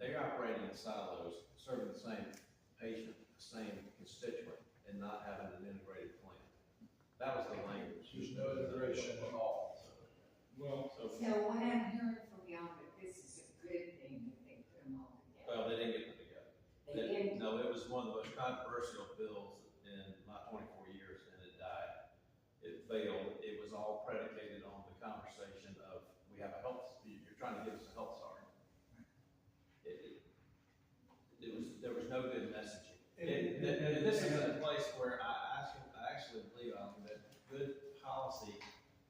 they're operating in silos, serving the same patient, the same constituent, and not having an integrated plan. That was the language. There's no integration at all. Well, So, So what I'm hearing from y'all, that this is a good thing that they put them all together. well, they didn't get them together. They didn't, No, it was one of the most controversial bills in my 24 years, and it died. It failed. It was all predicated on the conversation of, we have a health, you're trying to give us a health star. There was no good messaging. And this is a place where I actually believe that good policy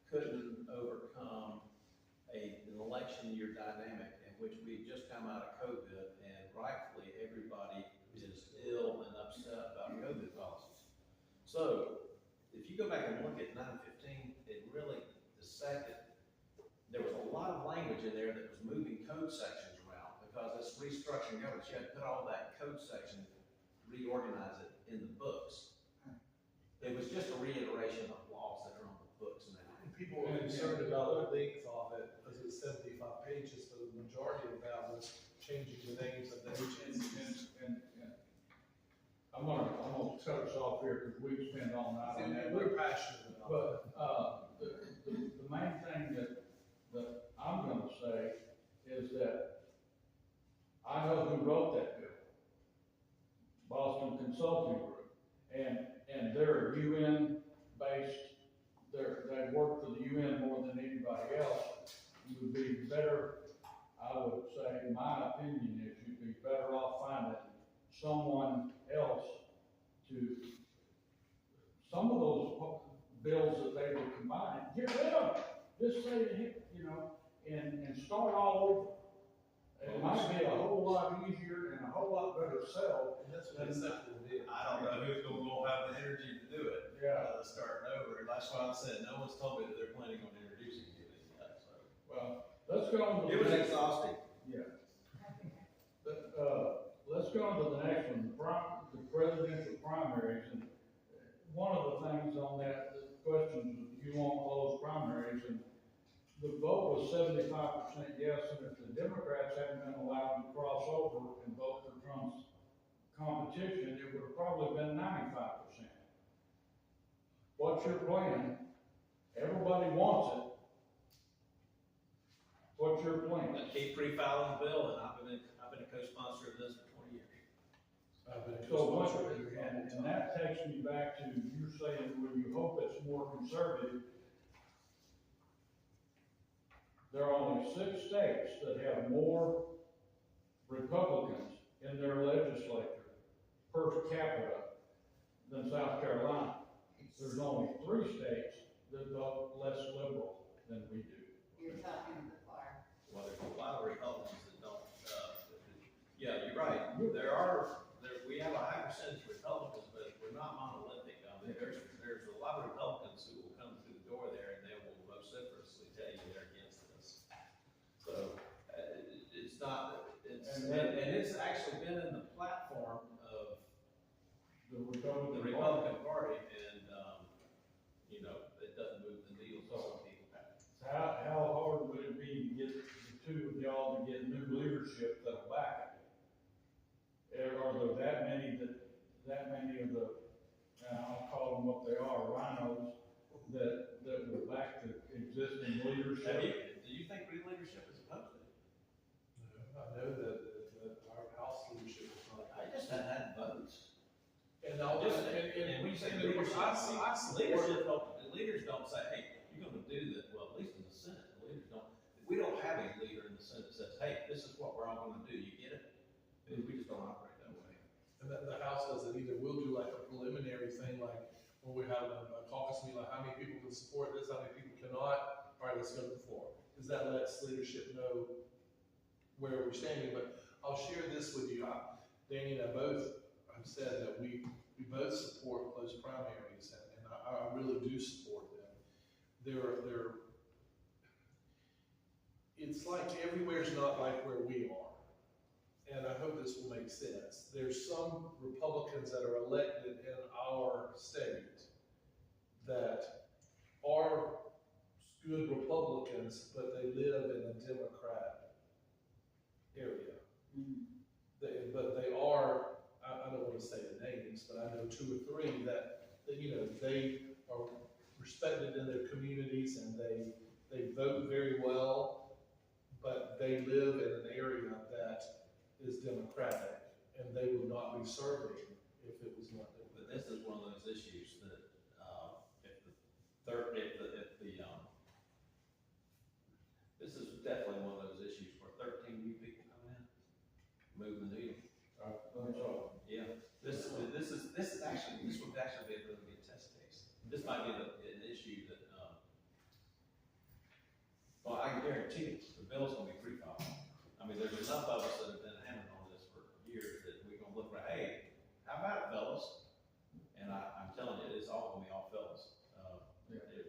couldn't overcome an election year dynamic in which we've just come out of COVID, and rightfully everybody is ill and upset about COVID policies. So if you go back and look at 915, it really dissected. There was a lot of language in there that was moving code sections around because it's restructuring governance. You had to put all that code section, reorganize it in the books. It was just a reiteration of laws that are on the books now. And people were concerned about the length of it, because it's 75 pages, but the majority of that was changing the names of the agencies. and I'm gonna cut us off here because we've spent all night on that. We're passionate about it. But, the main thing that I'm gonna say is that I know who wrote that bill. Boston Consulting Group. And they're UN based, they work for the UN more than anybody else. You would be better, I would say, my opinion is you'd be better off finding someone else to, some of those bills that they were combining, get rid of them. Just say, you know, and start all over. It might be a whole lot easier and a whole lot better sell. And that's what it's up to do. I don't know who's gonna have the energy to do it. Yeah. Starting over. That's why I said, no one's told me that they're planning on introducing it yet, so. Well, let's go on to It the was next. exhausting. Yeah. Let's go on to the next one, the presidential primaries, and one of the things on that, the questions, you won't close primaries, and the vote was 75% yes, and if the Democrats hadn't been allowed to cross over and vote for Trump's competition, it would have probably been 95%. What's your plan? Everybody wants it. What's your plan? I keep pre-filing the bill, and I've been a co-sponsor of this for 20 years. I've been a So what, co-sponsor of it. and that takes me back to you saying, well, you hope it's more conservative. There are only 6 states that have more Republicans in their legislature per capita than South Carolina. There's only 3 states that vote less liberal than we do. you're talking the choir. Well, there's a lot of Republicans that don't, yeah, you're right. We have a high percentage of Republicans, but we're not monolithic. I mean, there's a lot of Republicans who will come through the door there and they will vociferously tell you they're against this. So, it's not, and it's actually been in the platform of The the Republican Party. Republican Party, and, you know, it doesn't move the needle for some people. How hard would it be to get the two of y'all to get new leadership that'll back it? Are there that many of the, I'll call them what they are, rhinos, that will back the existing leadership? Do you think leadership is opposed to it? I know that our house leadership is not. I just hadn't had votes. And I'll just, And when you say and leadership, I support. the leaders don't say, hey, you're gonna do that, well, at least in the Senate, the leaders don't. We don't have a leader in the Senate that says, hey, this is what we're all gonna do, you get it? We just don't operate that way. And the House doesn't either. We'll do like a preliminary thing, like when we have a caucus meeting, like how many people can support this, how many people cannot. All right, let's go to the floor. Because that lets leadership know where we're standing. But I'll share this with you. Danny and I both have said that we both support closed primaries, and I really do support them. It's like everywhere's not like where we are. And I hope this will make sense. There's some Republicans that are elected in our state that are good Republicans, but they live in a Democrat area. Mm-hmm. two or three that, you know, they are respected in their communities and they vote very well, but they live in an area that is democratic, and they would not be serving if it was not democratic. But this is one of those issues that, this is definitely one of those issues where 13 new people come in, move the needle. So, Yeah, this would actually be a really good test case. This might be an issue that, well, I can guarantee it, the bill's gonna be pre-filed. I mean, there's enough of us that have been hammering on this for years that we're gonna look like, hey, how about it, fellas? And I'm telling you, it's all gonna be all fellas.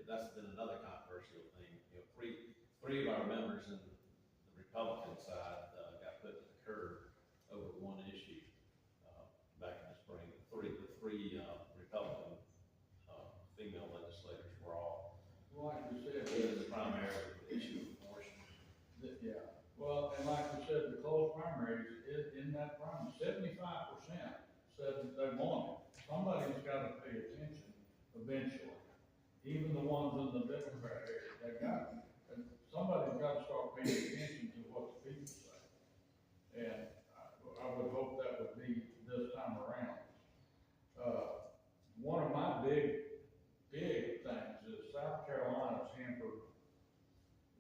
That's been another controversial thing. You know, three of our members in the Republican side got put to the curb over one issue back in the spring. The three Republican female legislators were all like you said, in the primary issue of abortion. yeah, well, and like you said, the closed primaries, in that primary, 75% said that they want it. Somebody's gotta pay attention eventually. Even the ones in the Democrat area, somebody's gotta start paying attention to what the people say. And I would hope that would be this time around. One of my big things is South Carolina's hampered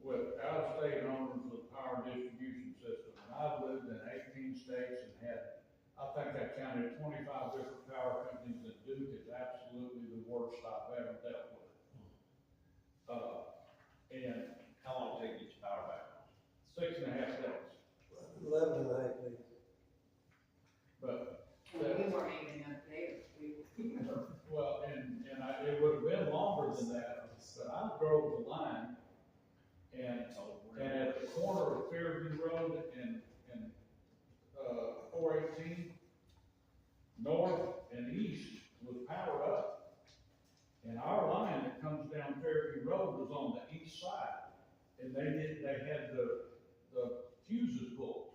with out-of-state owners of the power distribution system. And I've lived in 18 states and I think I counted 25 different power companies, and Duke is absolutely the worst I've ever dealt with. And How long did it take to get your power back? 6.5 days. 11 and a half days. But, Well, we weren't even up there. well, and it would have been longer than that, but I drove the line, and at the corner of Fairview Road and 418, north and east was powered up. And our line that comes down Fairview Road was on the east side, and they had the fuses pulled.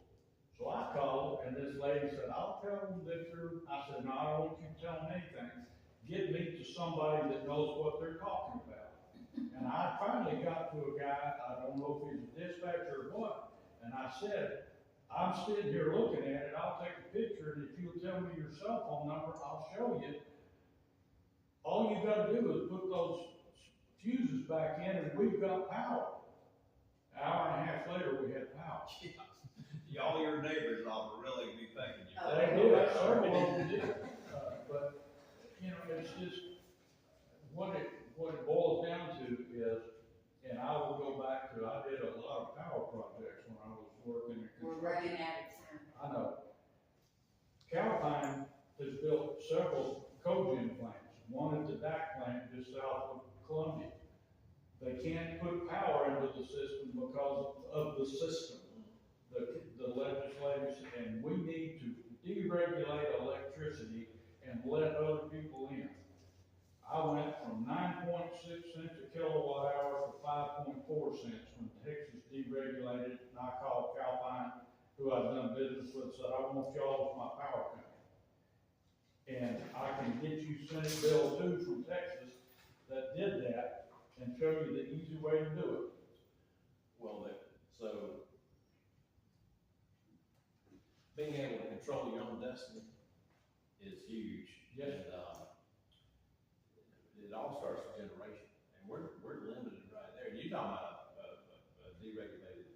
So I called, and this lady said, I'll tell them that I said, no, I don't want you telling anything. Get me to somebody that knows what they're talking about. And I finally got to a guy, I don't know if he's a dispatcher or what, and I said, I'm sitting here looking at it, I'll take a picture, and if you'll tell me your cell phone number, I'll show you. All you gotta do is put those fuses back in, and we've got power. An hour and a half later, we had power. All your neighbors ought to really be thanking you. They did, several of them did. But, you know, it's just, what it boils down to is, and I will go back to, I did a lot of power projects when I was working in We're construction. running out of time. I know. Calpine has built several cogen plants, one at the DAC plant just south of Columbia. They can't put power into the system because of the system, the legislators, and we need to deregulate electricity and let other people in. I went from 9.6 cents a kilowatt hour to 5.4 cents when Texas deregulated, and I called Calpine, who I've done business with, said, I want y'all as my power company. And I can get you Senate Bill 2 from Texas that did that and show you the easy way to do it. Well, so being able to control your own destiny is huge. Yes. And it all starts with generation, and we're limited right there. You're talking about a deregulated,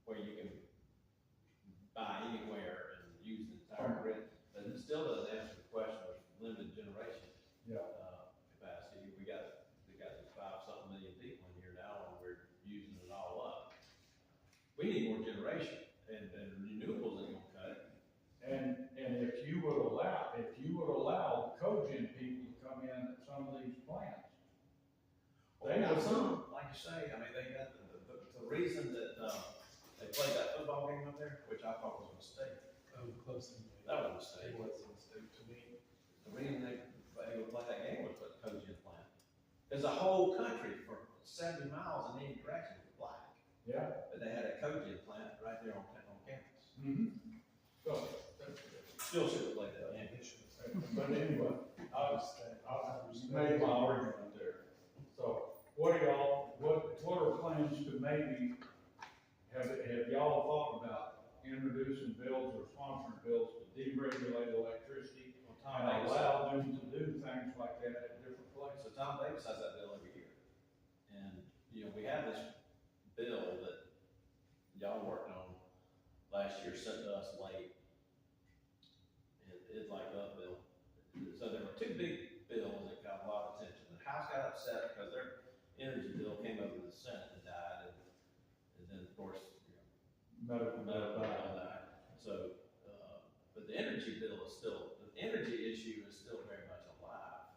where you can buy anywhere and use the entire grid, but it still doesn't answer the question of limited generation. Yeah. Capacity. We got these 5-something million people in here now, and we're using it all up. We need more generation, and renewables ain't gonna cut it. And if you would allow the cogen people to come in at some of these plants. They got some, like you say, I mean, they got the reason that, they played that football game up there, which I thought was a mistake. That was close to me. That was a mistake. It was a mistake to me. The reason they would play that game was for the cogen plant. There's a whole country for 70 miles in any direction was black, Yeah. but they had a cogen plant right there on campus. Mm-hmm. So, Still should have played that But anyway, I understand. you made my argument there. So, what are plans to maybe, have y'all thought about introducing bills or sponsoring bills to deregulate electricity and allow them to do things like that at different places? So Tom Davis has that bill every year. And, we have this bill that y'all worked on last year, sent to us late. It's like the bill. So there were two big bills that got a lot of attention. The House got upset because their energy bill came over to the Senate and died, and then, of course, Medical bill died. So, but the energy bill is still, the energy issue is still very much alive.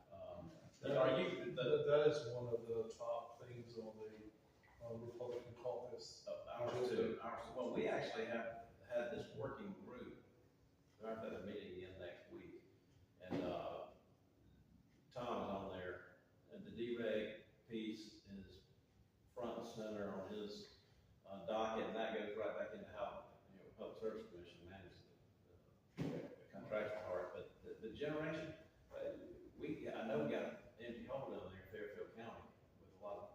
That is one of the top things on the Republican caucus. Ours too. Well, we actually have had this working group. We're going to have a meeting again next week. And, Tom is on there, and the dereg piece is front and center on his, docket, and that goes right back into how, Public Service Commission manages the contractual part, but the generation, I know we got energy hold down there in Fairfield County with a lot of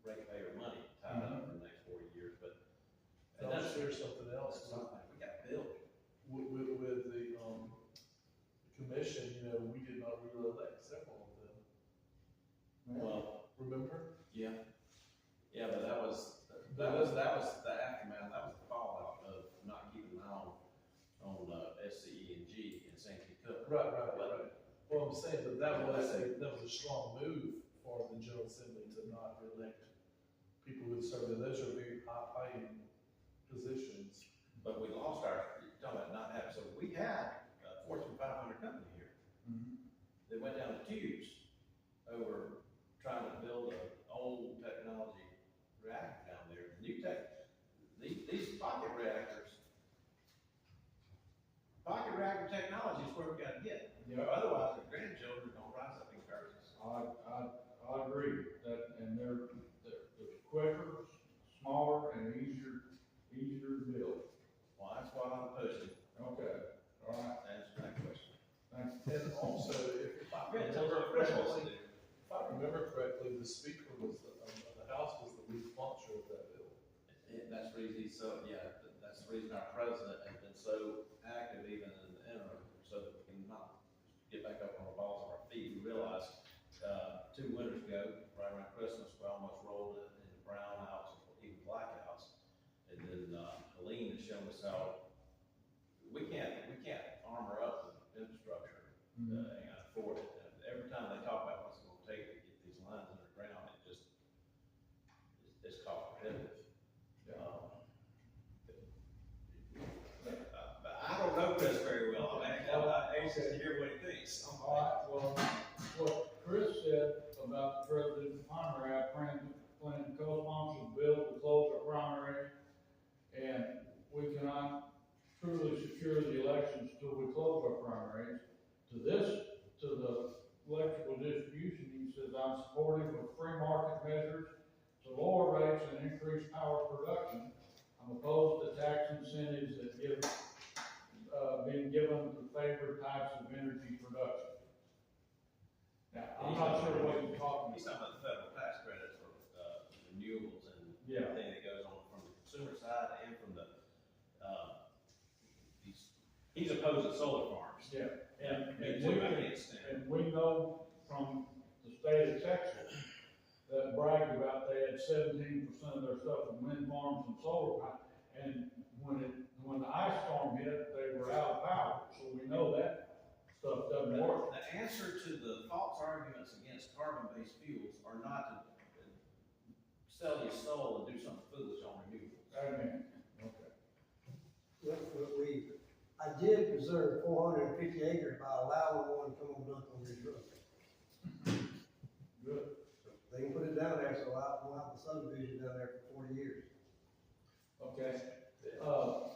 ratepayer money tied up for the next 40 years, but. And I'll that's share something else. we got billed. With the commission, we did not really elect several of them. Well, Remember? yeah, but that was the aftermath, that was the fallout of not keeping an eye on SCE and G and St. Cook. Right. Well, I'm saying, but that was a strong move for the General Assembly to not elect people who would serve there. Those are very high-paying positions. But we lost you're talking about not having, so we had a Fortune 500 company here. They went down the tubes over trying to build an old technology reactor down there. New tech, these pocket reactor technology is where we gotta get. Yeah. Otherwise, the grandchildren are gonna rise up in curses. I agree, and they're quicker, smaller, and easier to build. Well, that's what I'm pushing. Okay, all right, Answer that question. thanks. And also, if I Yeah, tell her what else to do. remember correctly, the speaker was, the House was the lead sponsor of that bill. That's the reason, that's the reason our president has been so active even in the interim, so that we can not get back up on the balls of our feet. We realized, 2 winters ago, right around Christmas, we almost rolled it into brownouts, even blackouts. And then, Helene has shown us how we can't armor up the infrastructure, and afford it. And every time they talk about what's it gonna take to get these lines underground, it's cost prohibitive. But I don't know Chris very well. I'm anxious to hear what he thinks. All right, well, what Chris said about the president's primary, I plan to co-sponsor the bill to close our primary, and we cannot truly secure the elections till we close our primaries. To the electrical distribution, he says, I'm supportive of free market measures to lower rates and increase power production. I'm opposed to tax incentives that being given to favored types of energy production. Now, I'm not sure what you're talking He's about. talking about the federal tax credits for, renewables and Yeah. everything that goes on from the consumer side and from the, he's opposed to solar farms. Yeah, and Me we too, I can, can't stand it. and we know from the state of Texas that bragged about they had 17% of their stuff in wind farms and solar farms. And when the ice storm hit, they were out of power, so we know that stuff doesn't work. The answer to the false arguments against carbon-based fuels are not to sell your soul and do something foolish on renewables. Amen. Okay. I did preserve 450 acres by allowing one to come on dunk on this road. Good. They can put it down there, so we'll have the subdivision down there for 40 years. Okay.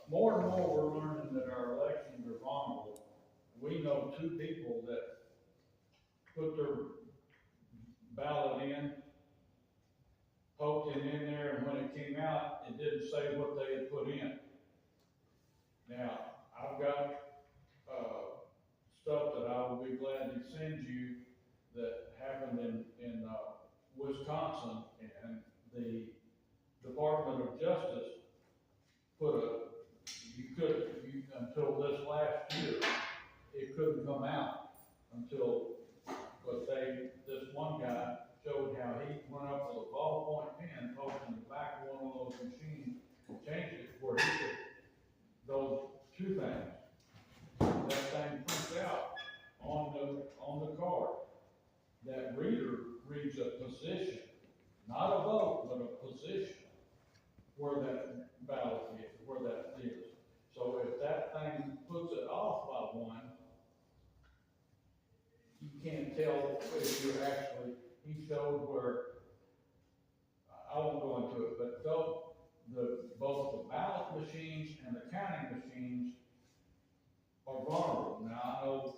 More and more we're learning that our elections are vulnerable. We know 2 people that put their ballot in, poked it in there, and when it came out, it didn't say what they had put in. Now, I've got, stuff that I will be glad to until this last year, it couldn't come out until, but this one guy showed how he went up with a ballpoint pen, poked in the back of one of those machines, and changed it where he could, those two things. That thing prints out on the card. That reader reads a position, not a vote, but a position where that ballot is, where that is. So if that thing puts it off by one, you can't tell if you're actually, he showed where, I won't go into it, but both the ballot machines and the counting machines are vulnerable. Now, I know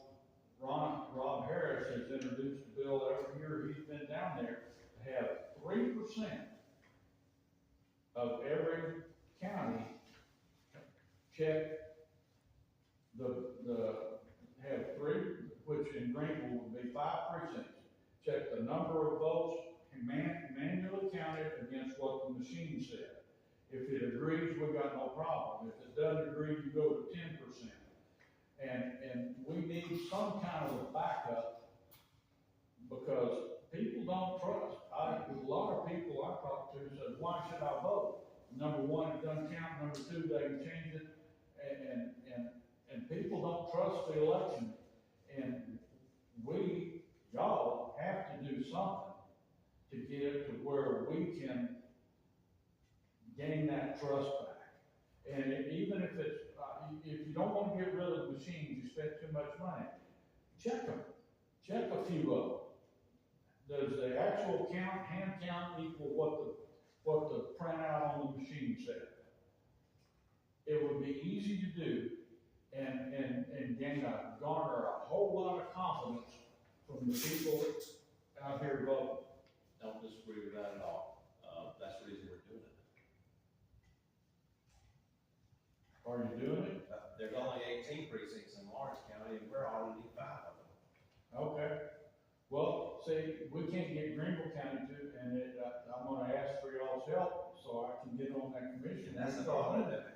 Rob Harris has introduced a bill every year he's been down there to have 3% of every county check have three, which in Greenville would be 5 precincts. Check the number of votes and manually count it against what the machine said. If it agrees, we got no problem. If it doesn't agree, you go to 10%. And we need some kind of a backup because people don't trust. A lot of people I talk to said, why should I vote? Number one, it doesn't count. Number two, they can change it. And people don't trust the election. And y'all have to do something to get it to where we can gain that trust back. And even if it's, if you don't want to get rid of the machines, you spend too much money, check them. Check a few of them. Does the actual hand count equal what the printout on the machine said? It would be easy to do and garner a whole lot of confidence from the people out here voting. Don't disagree with that at all. That's the reason we're doing it. Are you doing it? There's only 18 precincts in Lawrence County, and we're already 5 of them. Okay. Well, see, we can't get Greenville County to, and I'm gonna ask for y'all's help so I can get on that commission. And that's the problem, that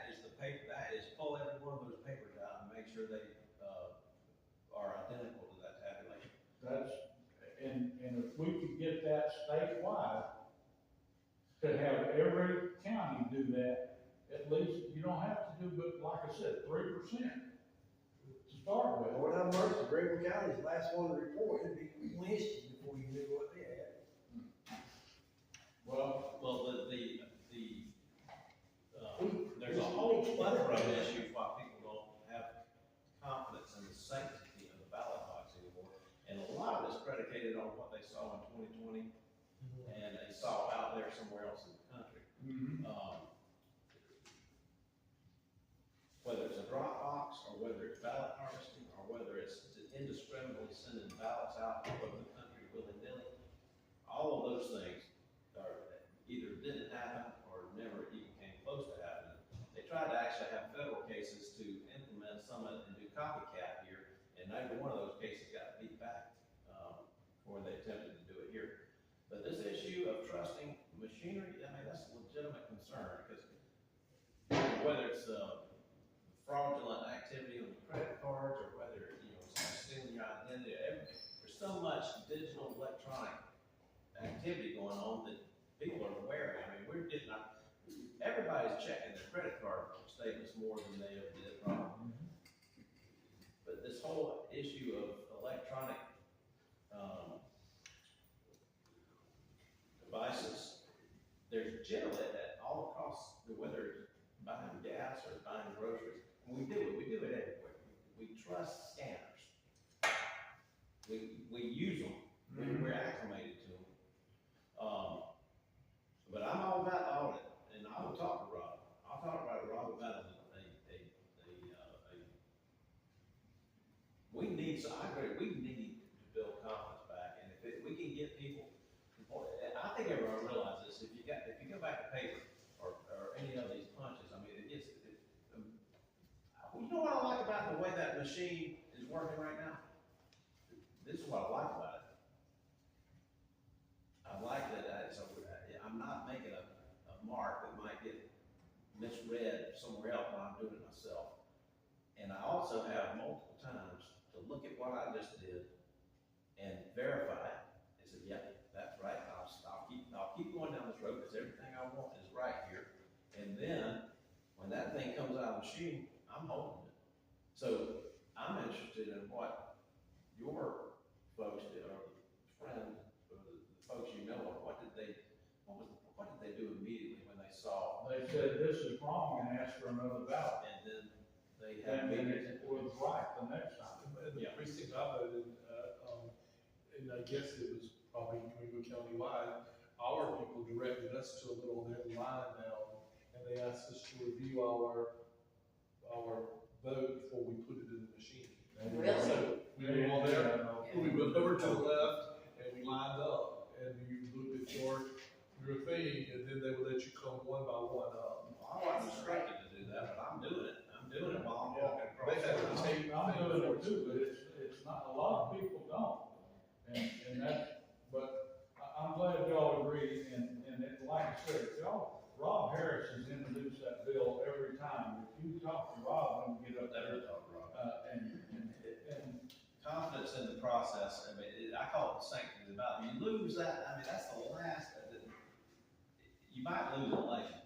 is the paper, that is pull every one of those papers out and make sure they, are identical to that tabulation. And if we could get that statewide, to have every county do that, at least, you don't have to do, but like I said, 3% to start with. Lord have mercy, Greenville County's the last one to report, it'd be lynched before you knew what they had. Well, There's a whole plethora of issues why people don't have confidence in the sanctity of the ballot box anymore. And a lot of it's predicated on what they saw in 2020 and they saw out there somewhere else in the country. Whether it's a drop box or whether it's ballot harvesting or whether it's indiscriminately sending ballots out over the country willy-nilly, all of those things either didn't happen or never even came close to happening. They tried to actually have federal cases to implement some of it and do copycat here, and neither one of those cases got beat back when they attempted to do it here. But this issue of trusting machinery, I mean, that's a legitimate concern because whether it's fraudulent activity on the credit cards or whether, someone's stealing your identity, there's so much digital electronic activity going on that people are aware. I mean, everybody's checking their credit card statements more than they ever did probably. But this whole issue of electronic devices, there's generally that all across, whether it's buying gas or buying groceries, and we do it everywhere. We trust scanners. We use them. We're acclimated to them. But I'm all about the audit, and I will talk to Rob. I'll talk about Rob about I agree, we need to build confidence back, and if we can get people, I think everyone realizes this, if you go back to paper, or any of these punches, I mean, you know what I like about the way that machine is working right now? This is what I like about it. I like that I'm not making a mark that might get misread somewhere else when I'm doing it myself. And I also have multiple times to look at what I just did and verify it. I said, yeah, that's right, I'll keep going down this road, because everything I want is right here. And then, when that thing comes out of the machine, I'm holding it. So, I'm interested in what your folks did, or the friends, or the folks you know, or what did they do immediately when they saw? They said this is wrong and asked for another ballot. And then they had And then meetings. it was right the next time. And the precinct I voted, and I guess it was probably Greenville County-wide, our people directed us to a little red line now, and they asked us to review our vote before we put it in the machine. Really? So, we were all there, we went over to the left, and we lined up, and you looked at your thing, and then they would let you come one by one up. I wasn't instructed to do that, but I'm doing it while I'm walking across. They had to take. I'm doing it too, but it's not, a lot of people don't. And that, but I'm glad y'all agree, and it, like I said, Rob Harris has introduced that bill every time. If you talk to Rob, when you get up there, and Confidence in the process, I mean, I call it the sanctity of the ballot. You lose that, I mean, that's the last, you might lose an election,